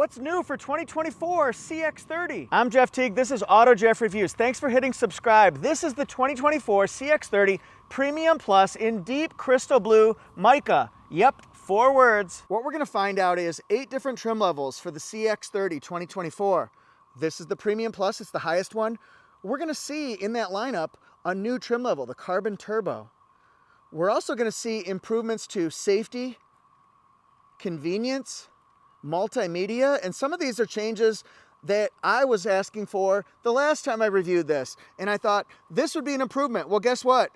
What's new for 2024 CX-30? I'm Jeff Teague, this is AutoJeff Reviews. Thanks for hitting subscribe. This is the 2024 CX-30 Premium Plus in deep crystal blue mica. Yep, 4 words. What we're gonna find out is 8 different trim levels for the CX-30 2024. This is the Premium Plus, it's the highest one. We're gonna see in that lineup a new trim level, the Carbon Turbo. We're also gonna see improvements to safety, convenience, multimedia, and some of these are changes that I was asking for the last time I reviewed this, and I thought this would be an improvement. Well, guess what?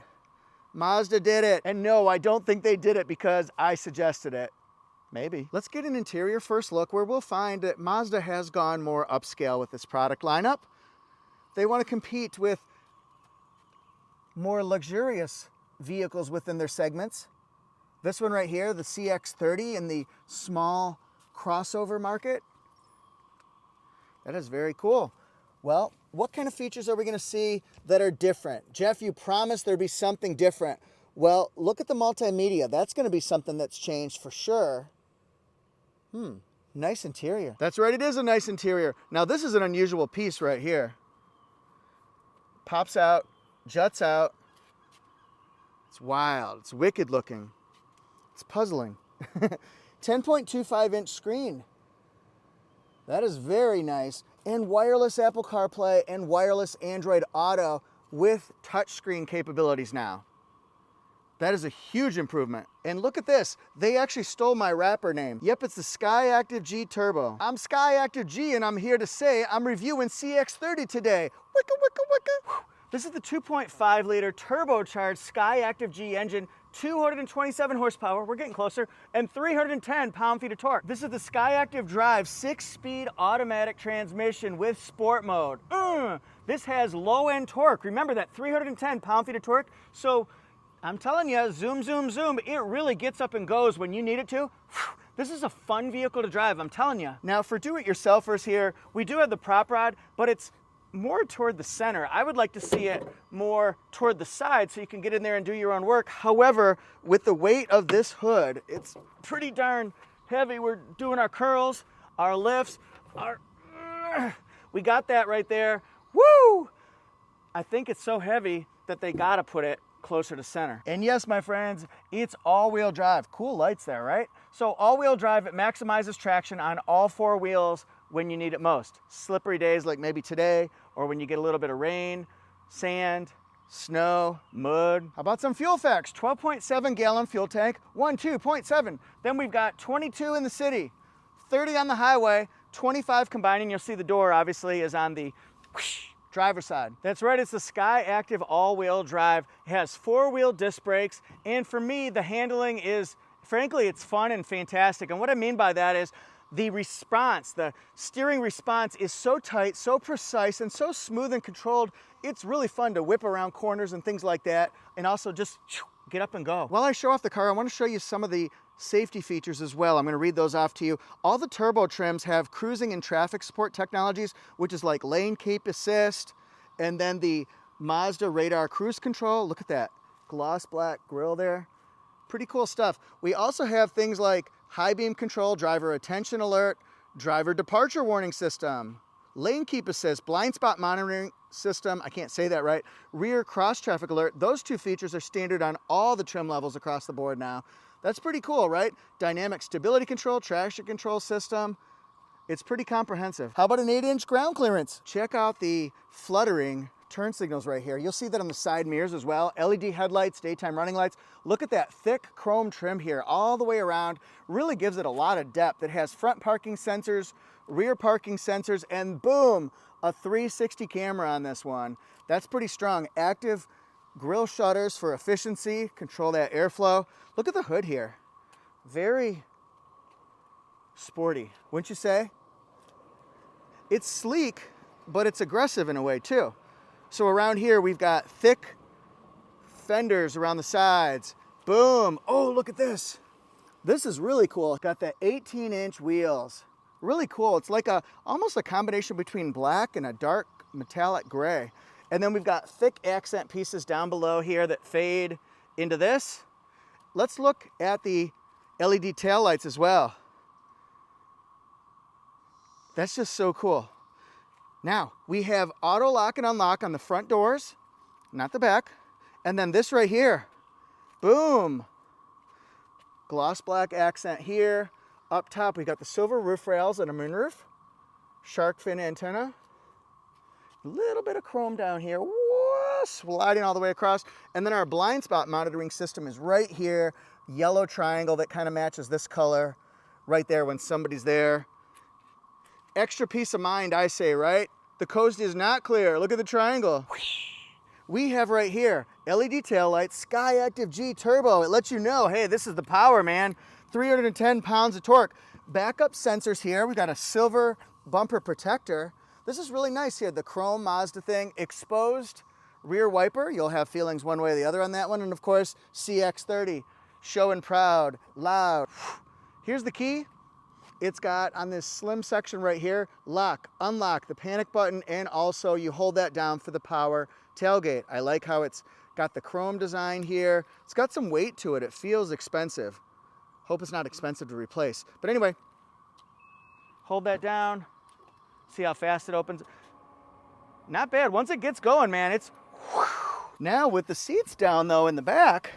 Mazda did it. And no, I don't think they did it because I suggested it. Maybe. Let's get an interior first look where we'll find that Mazda has gone more upscale with this product lineup. They want to compete with more luxurious vehicles within their segments. This one right here, the CX-30 in the small crossover market. That is very cool. Well, what kind of features are we going to see that are different? Jeff, you promised there'd be something different. Well, look at the multimedia. That's going to be something that's changed for sure. Nice interior. That's right, it is a nice interior. Now this is an unusual piece right here. Pops out, juts out. It's wild, it's wicked looking. It's puzzling. 10.25-inch screen. That is very nice. And wireless Apple CarPlay and wireless Android Auto with touchscreen capabilities now. That is a huge improvement. And look at this. They actually stole my rapper name. Yep, it's the Skyactiv G Turbo. I'm Skyactiv G and I'm here to say I'm reviewing CX-30 today. Wicka, wicka, wicka. Whew. This is the 2.5-liter turbocharged Skyactiv G engine, 227 horsepower, we're getting closer, and 310 pound-feet of torque. This is the Skyactiv Drive 6-speed automatic transmission with sport mode. This has low-end torque. Remember that 310 pound-feet of torque? So I'm telling you, zoom, zoom, zoom, it really gets up and goes when you need it to. This is a fun vehicle to drive, I'm telling you. Now for do-it-yourselfers here, we do have the prop rod, but it's more toward the center. I would like to see it more toward the side so you can get in there and do your own work. However, with the weight of this hood, it's pretty darn heavy. We're doing our curls, our lifts, we got that right there. Woo! I think it's so heavy that they gotta put it closer to center. And yes, my friends, it's all-wheel drive. Cool lights there, right? So all-wheel drive, it maximizes traction on all 4 wheels when you need it most. Slippery days like maybe today, or when you get a little bit of rain, sand, snow, mud. How about some fuel facts? 12.7 gallon fuel tank, 12.7. Then we've got 22 in the city, 30 on the highway, 25 combining. You'll see the door obviously is on the driver's side. That's right, it's the Skyactiv all-wheel drive. It has 4-wheel disc brakes, and for me, the handling is, frankly, it's fun and fantastic. And what I mean by that is the response, the steering response is so tight, so precise, and so smooth and controlled. It's really fun to whip around corners and things like that, and also just get up and go. While I show off the car, I want to show you some of the safety features as well. I'm going to read those off to you. All the turbo trims have cruising and traffic support technologies, which is like lane keep assist, and then the Mazda radar cruise control. Look at that gloss black grille there. Pretty cool stuff. We also have things like high beam control, driver attention alert, driver departure warning system, lane keep assist, blind spot monitoring system, I can't say that right, rear cross traffic alert. Those 2 features are standard on all the trim levels across the board now. That's pretty cool, right? Dynamic stability control, traction control system. It's pretty comprehensive. How about an 8-inch ground clearance? Check out the fluttering turn signals right here. You'll see that on the side mirrors as well. LED headlights, daytime running lights. Look at that thick chrome trim here all the way around. Really gives it a lot of depth. It has front parking sensors, rear parking sensors, and boom, a 360 camera on this one. That's pretty strong. Active grille shutters for efficiency, control that airflow. Look at the hood here. Very sporty, wouldn't you say? It's sleek, but it's aggressive in a way too. So around here, we've got thick fenders around the sides. Boom. Oh, look at this. This is really cool. Got the 18-inch wheels. Really cool. It's like almost a combination between black and a dark metallic gray. And then we've got thick accent pieces down below here that fade into this. Let's look at the LED taillights as well. That's just so cool. Now, we have auto lock and unlock on the front doors, not the back. And then this right here, boom. Gloss black accent here. Up top, we got the silver roof rails and a moonroof. Shark fin antenna. A little bit of chrome down here. Whoa, sliding all the way across. And then our blind spot monitoring system is right here. Yellow triangle that kind of matches this color right there when somebody's there. Extra peace of mind, I say, right? The coast is not clear. Look at the triangle. We have right here LED taillights, Sky Active G Turbo. It lets you know, hey, this is the power, man. 310 pounds of torque. Backup sensors here. We got a silver bumper protector. This is really nice here. The chrome Mazda thing, exposed rear wiper. You'll have feelings one way or the other on that one. And of course, CX-30, show and proud, loud. Here's the key. It's got on this slim section right here, lock, unlock, the panic button, and also you hold that down for the power tailgate. I like how it's got the chrome design here. It's got some weight to it. It feels expensive. Hope it's not expensive to replace. But anyway, hold that down. See how fast it opens. Not bad. Once it gets going, man, it's whew. Now with the seats down though in the back,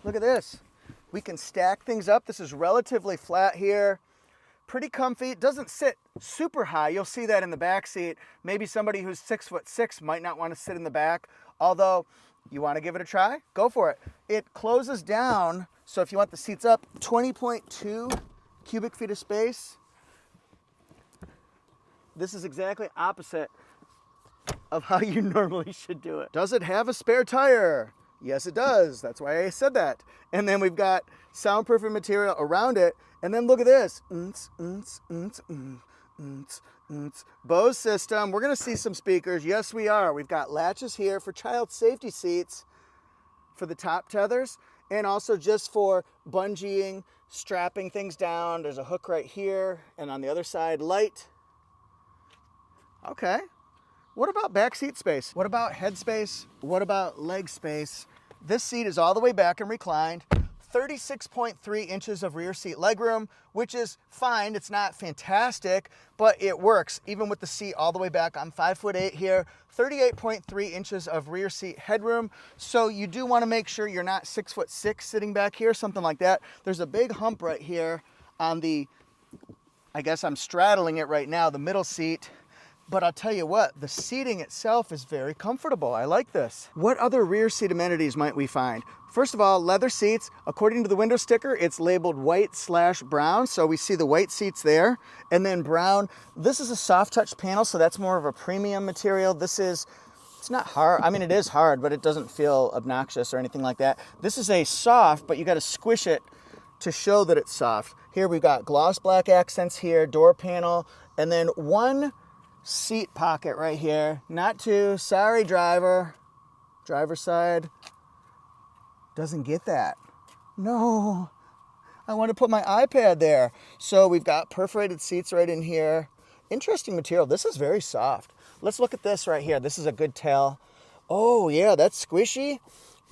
look at this. We can stack things up. This is relatively flat here. Pretty comfy. It doesn't sit super high. You'll see that in the back seat. Maybe somebody who's 6'6" might not want to sit in the back. Although you want to give it a try, go for it. It closes down. So if you want the seats up, 20.2 cubic feet of space. This is exactly opposite of how you normally should do it. Does it have a spare tire? Yes, it does. That's why I said that. And then we've got soundproofing material around it. And then look at this. Bose system. We're going to see some speakers. Yes, we are. We've got latches here for child safety seats for the top tethers. And also just for bungeeing, strapping things down. There's a hook right here. And on the other side, light. Okay. What about back seat space? What about head space? What about leg space? This seat is all the way back and reclined. 36.3 inches of rear seat legroom, which is fine. It's not fantastic, but it works. Even with the seat all the way back, I'm 5'8" here. 38.3 inches of rear seat headroom. So you do want to make sure you're not 6'6" sitting back here, something like that. There's a big hump right here on the, I guess I'm straddling it right now, the middle seat. But I'll tell you what, the seating itself is very comfortable. I like this. What other rear seat amenities might we find? First of all, leather seats. According to the window sticker, it's labeled white/brown. So we see the white seats there. And then brown. This is a soft touch panel, so that's more of a premium material. It's not hard. I mean, it is hard, but it doesn't feel obnoxious or anything like that. This is a soft, but you got to squish it to show that it's soft. Here we've got gloss black accents here, door panel, and then one seat pocket right here. Not two. Sorry, driver. Driver side doesn't get that. No. I want to put my iPad there. So we've got perforated seats right in here. Interesting material. This is very soft. Let's look at this right here. This is a good tell. Oh, yeah, that's squishy.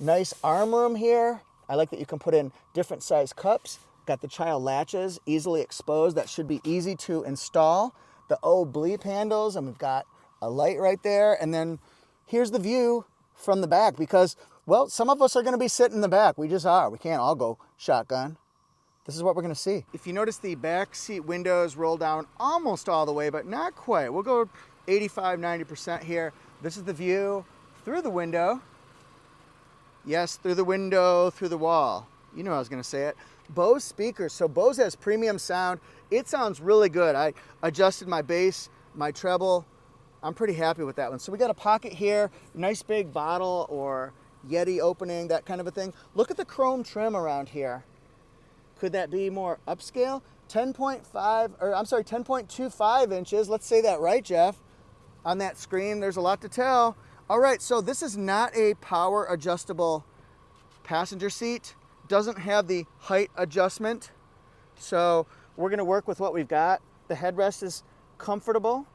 Nice arm room here. I like that you can put in different size cups. Got the child latches, easily exposed. That should be easy to install. The bleep handles, and we've got a light right there. And then here's the view from the back because, well, some of us are going to be sitting in the back. We just are. We can't all go shotgun. This is what we're going to see. If you notice, the back seat windows roll down almost all the way, but not quite. We'll go 85, 90% here. This is the view through the window. Yes, through the window, through the wall. You know I was going to say it. Bose speakers. So Bose has premium sound. It sounds really good. I adjusted my bass, my treble. I'm pretty happy with that one. So we got a pocket here, nice big bottle or Yeti opening, that kind of a thing. Look at the chrome trim around here. Could that be more upscale? 10.25 inches. Let's say that right, Jeff. On that screen, there's a lot to tell. All right, so this is not a power adjustable passenger seat. Doesn't have the height adjustment. So we're gonna work with what we've got. The headrest is comfortable,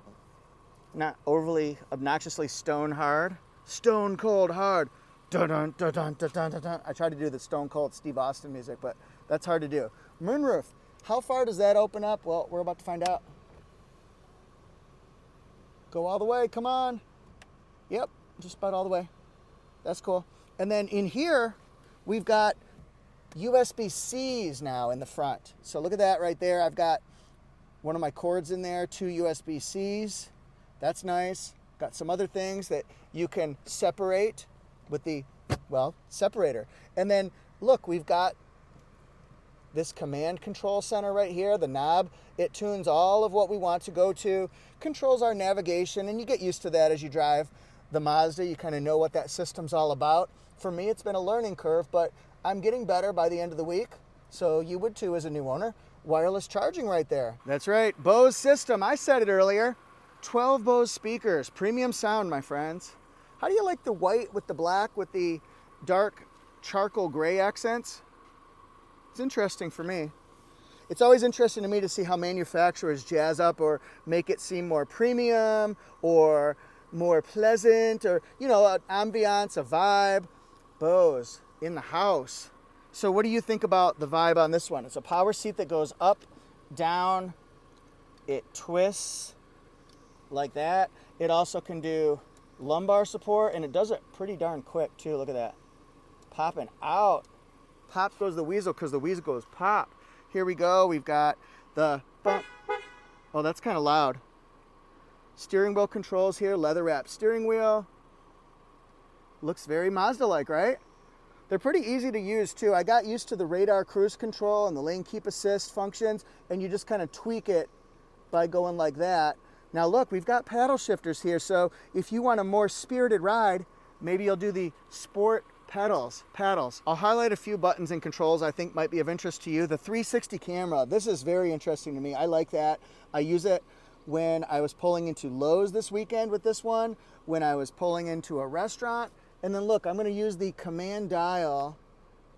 not overly obnoxiously stone hard. Stone cold hard. Dun, dun, dun, dun, dun, dun, dun. I tried to do the Stone Cold Steve Austin music, but that's hard to do. Moonroof, how far does that open up? Well, we're about to find out. Go all the way, come on. Yep, just about all the way. That's cool. And then in here, we've got USB-Cs now in the front. So look at that right there. I've got one of my cords in there, 2 USB-Cs. That's nice. Got some other things that you can separate with the, well, separator. And then look, we've got this command control center right here, the knob. It tunes all of what we want to go to, controls our navigation, and you get used to that as you drive the Mazda. You kind of know what that system's all about. For me, it's been a learning curve, but I'm getting better by the end of the week. So you would too as a new owner. Wireless charging right there. That's right, Bose system. I said it earlier. 12 Bose speakers, premium sound, my friends. How do you like the white with the black with the dark charcoal gray accents? It's interesting for me. It's always interesting to me to see how manufacturers jazz up or make it seem more premium or more pleasant, or, you know, an ambiance, a vibe. Bose in the house. So what do you think about the vibe on this one? It's a power seat that goes up, down, it twists like that. It also can do lumbar support, and it does it pretty darn quick too. Look at that. Popping out. Pop goes the weasel because the weasel goes pop. Here we go. We've got the bump. Oh, that's kind of loud. Steering wheel controls here, leather wrapped steering wheel. Looks very Mazda-like, right? They're pretty easy to use too. I got used to the radar cruise control and the lane keep assist functions, and you just kind of tweak it by going like that. Now look, we've got paddle shifters here, so if you want a more spirited ride, maybe you'll do the sport paddles. I'll highlight a few buttons and controls I think might be of interest to you. The 360 camera, this is very interesting to me. I like that. I use it when I was pulling into Lowe's this weekend with this one, when I was pulling into a restaurant. And then look, I'm going to use the command dial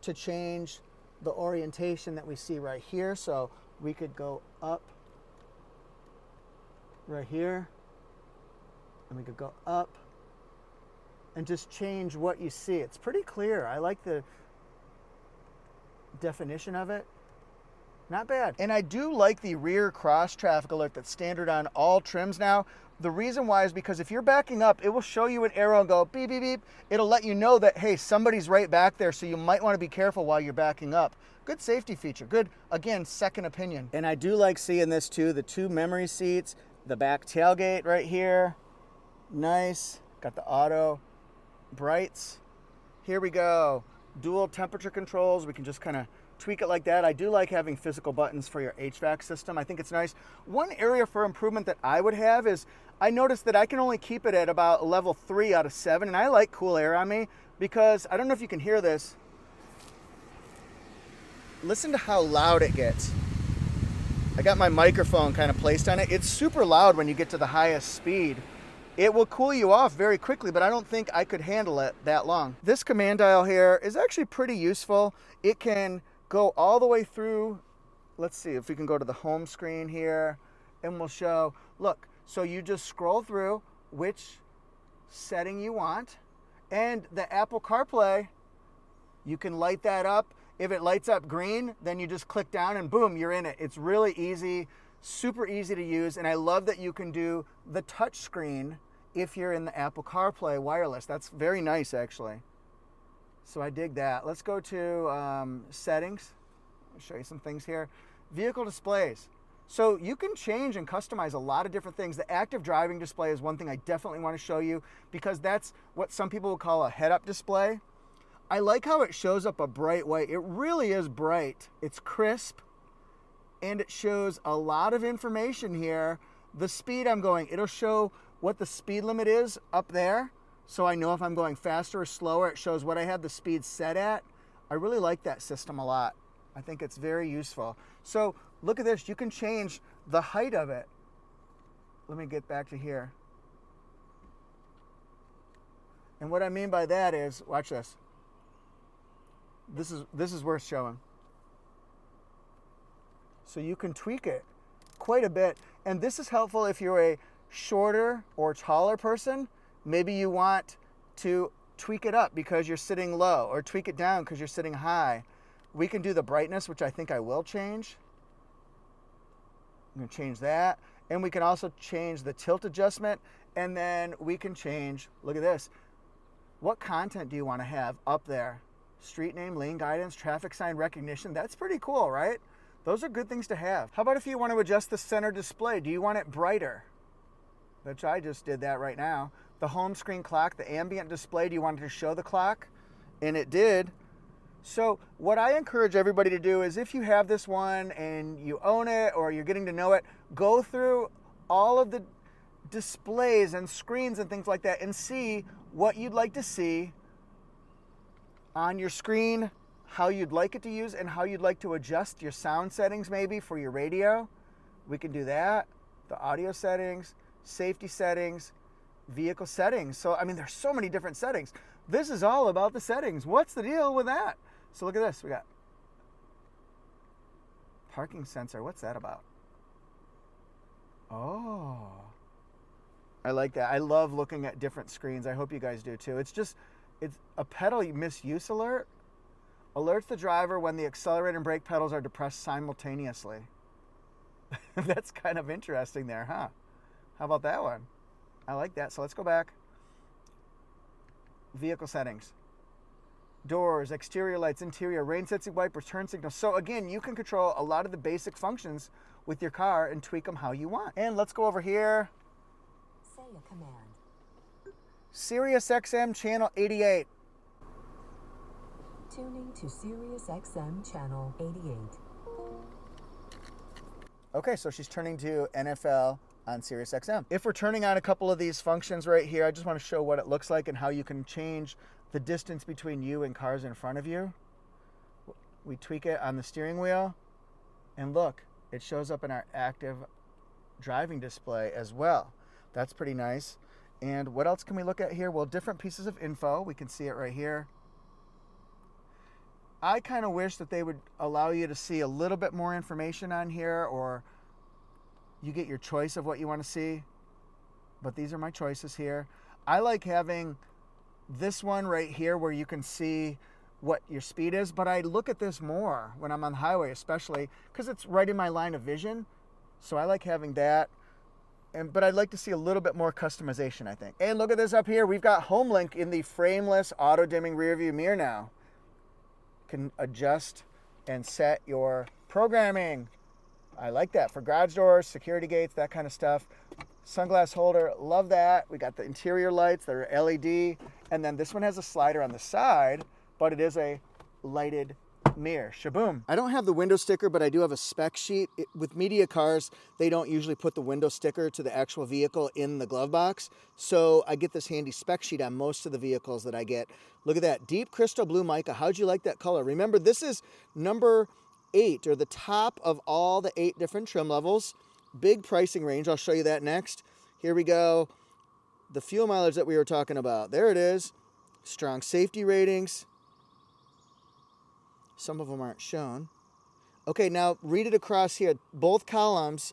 to change the orientation that we see right here. So we could go up right here, and we could go up and just change what you see. It's pretty clear. I like the definition of it. Not bad. And I do like the rear cross traffic alert that's standard on all trims now. The reason why is because if you're backing up, it will show you an arrow and go beep, beep, beep. It'll let you know that, hey, somebody's right back there, so you might want to be careful while you're backing up. Good safety feature. Good, again, second opinion. And I do like seeing this too, the 2 memory seats, the back tailgate right here. Nice. Got the auto brights. Here we go. Dual temperature controls. We can just kind of tweak it like that. I do like having physical buttons for your HVAC system. I think it's nice. One area for improvement that I would have is I noticed that I can only keep it at about level 3 out of 7, and I like cool air on me because I don't know if you can hear this. Listen to how loud it gets. I got my microphone kind of placed on it. It's super loud when you get to the highest speed. It will cool you off very quickly, but I don't think I could handle it that long. This command dial here is actually pretty useful. It can go all the way through. Let's see if we can go to the home screen here, and we'll show, look, so you just scroll through which setting you want, and the Apple CarPlay, you can light that up. If it lights up green, then you just click down and boom, you're in it. It's really easy, super easy to use, and I love that you can do the touch screen if you're in the Apple CarPlay wireless. That's very nice, actually. So I dig that. Let's go to settings. I'll show you some things here. Vehicle displays. So you can change and customize a lot of different things. The active driving display is one thing I definitely want to show you because that's what some people will call a head-up display. I like how it shows up a bright white. It really is bright. It's crisp, and it shows a lot of information here. The speed I'm going, it'll show what the speed limit is up there. So I know if I'm going faster or slower. It shows what I have the speed set at. I really like that system a lot. I think it's very useful. So look at this. You can change the height of it. Let me get back to here. And what I mean by that is, watch this. This is worth showing. So you can tweak it quite a bit. And this is helpful if you're a shorter or taller person. Maybe you want to tweak it up because you're sitting low, or tweak it down because you're sitting high. We can do the brightness, which I think I will change. I'm going to change that. And we can also change the tilt adjustment, and then we can change, look at this. What content do you want to have up there? Street name, lane guidance, traffic sign recognition. That's pretty cool, right? Those are good things to have. How about if you want to adjust the center display? Do you want it brighter? Which I just did that right now. The home screen clock, the ambient display, do you want it to show the clock? And it did. So what I encourage everybody to do is, if you have this one and you own it or you're getting to know it, go through all of the displays and screens and things like that and see what you'd like to see on your screen, how you'd like it to use, and how you'd like to adjust your sound settings maybe for your radio. We can do that. The audio settings, safety settings, vehicle settings. So, I mean, there's so many different settings. This is all about the settings. What's the deal with that? So look at this. We got parking sensor. What's that about? Oh, I like that. I love looking at different screens. I hope you guys do too. It's a pedal misuse alert. Alerts the driver when the accelerator and brake pedals are depressed simultaneously. That's kind of interesting there, huh? How about that one? I like that. So let's go back. Vehicle settings. Doors, exterior lights, interior, rain sensing wipers, turn signals. So again, you can control a lot of the basic functions with your car and tweak them how you want. And let's go over here. Say a command. Sirius XM channel 88. Tuning to Sirius XM channel 88. Okay, so she's turning to NFL on Sirius XM. If we're turning on a couple of these functions right here, I just want to show what it looks like and how you can change the distance between you and cars in front of you. We tweak it on the steering wheel, and look, it shows up in our active driving display as well. That's pretty nice. And what else can we look at here? Well, different pieces of info. We can see it right here. I kind of wish that they would allow you to see a little bit more information on here, or you get your choice of what you want to see. But these are my choices here. I like having this one right here where you can see what your speed is, but I look at this more when I'm on the highway, especially because it's right in my line of vision. So I like having that. But I'd like to see a little bit more customization, I think. And look at this up here. We've got HomeLink in the frameless auto-dimming rear view mirror now. Can adjust and set your programming. I like that for garage doors, security gates, that kind of stuff. Sunglass holder, love that. We got the interior lights that are LED. And then this one has a slider on the side, but it is a lighted mirror. Shaboom. I don't have the window sticker, but I do have a spec sheet. With media cars, they don't usually put the window sticker to the actual vehicle in the glove box. So I get this handy spec sheet on most of the vehicles that I get. Look at that. Deep crystal blue mica. How'd you like that color? Remember, this is number 8, or the top of all the 8 different trim levels. Big pricing range. I'll show you that next. Here we go. The fuel mileage that we were talking about. There it is. Strong safety ratings. Some of them aren't shown. Okay, now read it across here. Both columns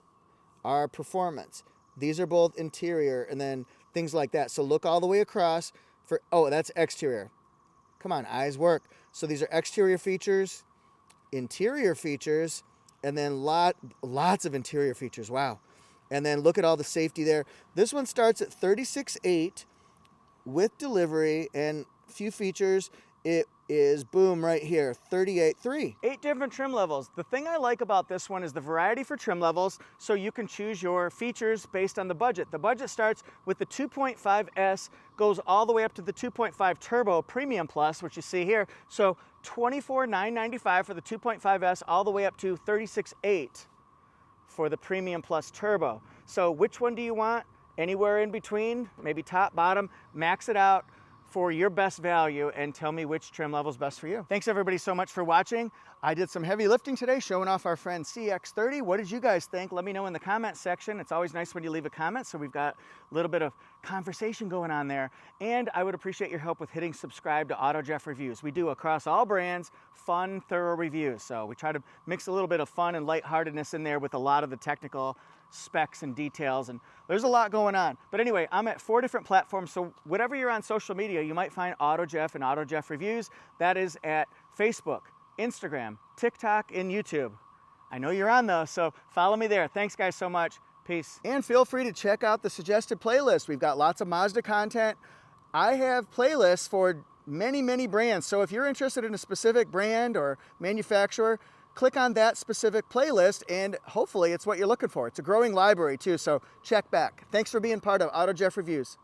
are performance. These are both interior, and then things like that. So look all the way across for, oh, that's exterior. Come on, eyes work. So these are exterior features, interior features, and then lots of interior features. Wow. And then look at all the safety there. This one starts at $36,800 with delivery and few features. It is, boom, right here, $38,300. 8 different trim levels. The thing I like about this one is the variety for trim levels, so you can choose your features based on the budget. The budget starts with the 2.5S, goes all the way up to the 2.5 Turbo Premium Plus, which you see here. So $24,995 for the 2.5S, all the way up to $36,800 for the Premium Plus Turbo. So which one do you want? Anywhere in between, maybe top, bottom, max it out for your best value and tell me which trim level is best for you. Thanks everybody so much for watching. I did some heavy lifting today showing off our friend CX-30. What did you guys think? Let me know in the comment section. It's always nice when you leave a comment, so we've got a little bit of conversation going on there. And I would appreciate your help with hitting subscribe to AutoJeff Reviews. We do across all brands, fun, thorough reviews. So we try to mix a little bit of fun and lightheartedness in there with a lot of the technical specs and details, and there's a lot going on. But anyway, I'm at 4 different platforms, so whatever you're on social media, you might find AutoJeff and AutoJeff Reviews. That is at Facebook, Instagram, TikTok, and YouTube. I know you're on those, so follow me there. Thanks guys so much. Peace. And feel free to check out the suggested playlist. We've got lots of Mazda content. I have playlists for many, many brands. So if you're interested in a specific brand or manufacturer, click on that specific playlist and hopefully it's what you're looking for. It's a growing library too, so check back. Thanks for being part of AutoJeff Reviews.